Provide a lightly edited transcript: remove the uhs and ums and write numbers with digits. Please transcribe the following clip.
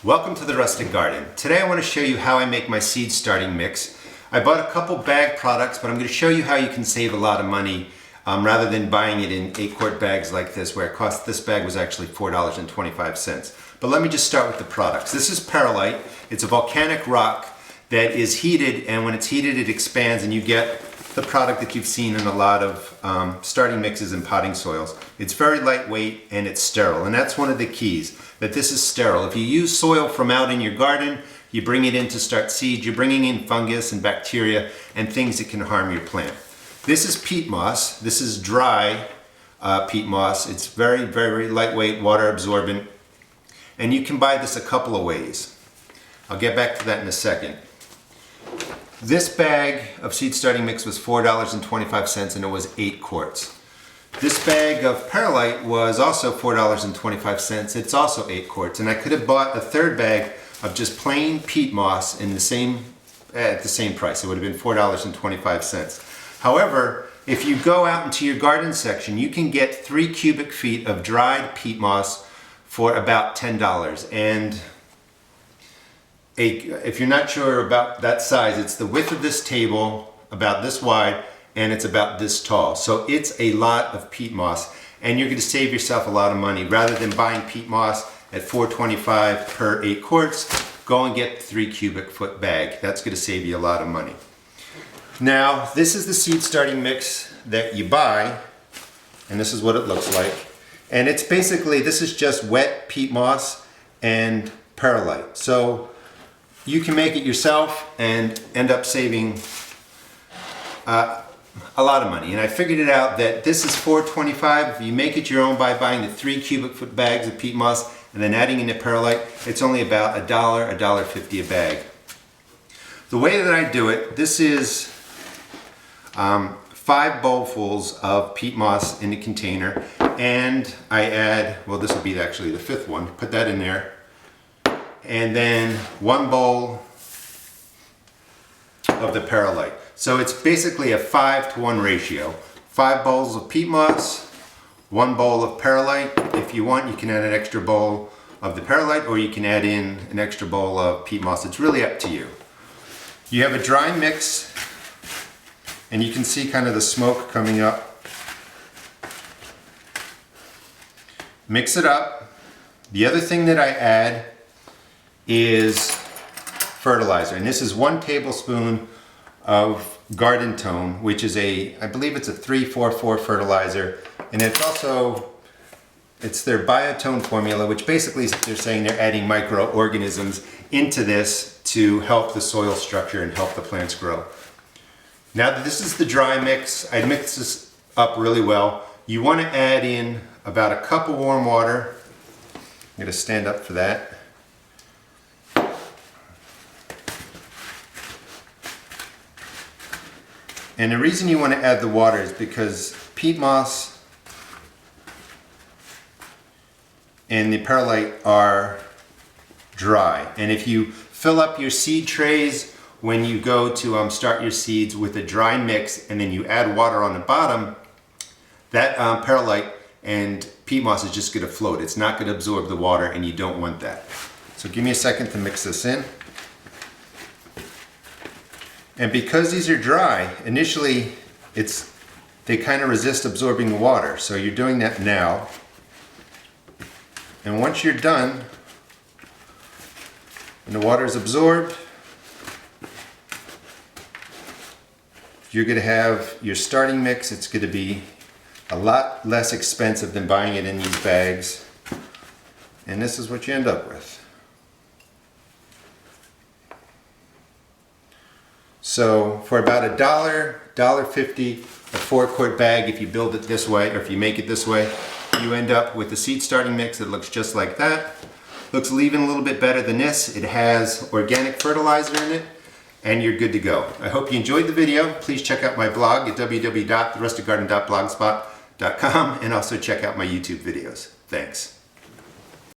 Welcome to the Rustic Garden. Today I want to show you how I make my seed starting mix. I bought a couple bag products, but I'm going to show you how you can save a lot of money rather than buying it in 8-quart bags like this, where this bag was actually $4.25. But let me just start with the products. This is perlite. It's a volcanic rock that is heated, and when it's heated it expands and you get the product that you've seen in a lot of starting mixes and potting soils. It's very lightweight and it's sterile, and that's one of the keys, that this is sterile. If you use soil from out in your garden, you bring it in to start seed, you're bringing in fungus and bacteria and things that can harm your plant. This is peat moss. This is dry peat moss. It's very, very lightweight, water absorbent, and you can buy this a couple of ways. I'll get back to that in a second. This bag of seed starting mix was $4.25 and it was 8 quarts. This bag of perlite was also $4.25. It's also 8 quarts. And I could have bought a third bag of just plain peat moss at the same price. It would have been $4.25. However, if you go out into your garden section, you can get 3 cubic feet of dried peat moss for about $10. And if you're not sure about that size, it's the width of this table, about this wide, and it's about this tall. So it's a lot of peat moss, and you're going to save yourself a lot of money. Rather than buying peat moss at $4.25 per 8 quarts, go and get the 3 cubic foot bag. That's going to save you a lot of money. Now, this is the seed starting mix that you buy, and this is what it looks like. And it's basically, this is just wet peat moss and perlite. So you can make it yourself and end up saving a lot of money. And I figured it out that this is $4.25. If you make it your own by buying the 3 cubic foot bags of peat moss and then adding in the perlite, it's only about $1, $1.50 a bag. The way that I do it, this is 5 bowlfuls of peat moss in a container, and I add, well, this will be actually the 5th one, put that in there. And then 1 bowl of the perlite. So it's basically a 5-to-1 ratio. 5 bowls of peat moss, 1 bowl of perlite. If you want, you can add an extra bowl of the perlite, or you can add in an extra bowl of peat moss. It's really up to you. You have a dry mix, and you can see kind of the smoke coming up. Mix it up. The other thing that I add is fertilizer, and this is 1 tablespoon of Garden Tone, which is I believe it's a 3-4-4 fertilizer, and it's their biotone formula, which basically they're saying they're adding microorganisms into this to help the soil structure and help the plants grow. Now that this is the dry mix, I mix this up really well. You want to add in about a cup of warm water. I'm going to stand up for that. And the reason you want to add the water is because peat moss and the perlite are dry. And if you fill up your seed trays when you go to start your seeds with a dry mix, and then you add water on the bottom, that perlite and peat moss is just going to float. It's not going to absorb the water, and you don't want that. So give me a second to mix this in. And because these are dry, initially they kind of resist absorbing the water. So you're doing that now. And once you're done, and the water is absorbed, you're going to have your starting mix. It's going to be a lot less expensive than buying it in these bags. And this is what you end up with. So for about $1, $1.50 a 4-quart bag, if you build it this way, or if you make it this way, you end up with a seed starting mix that looks just like that. Looks even a little bit better than this. It has organic fertilizer in it, and you're good to go. I hope you enjoyed the video. Please check out my blog at www.therusticgarden.blogspot.com, and also check out my YouTube videos. Thanks.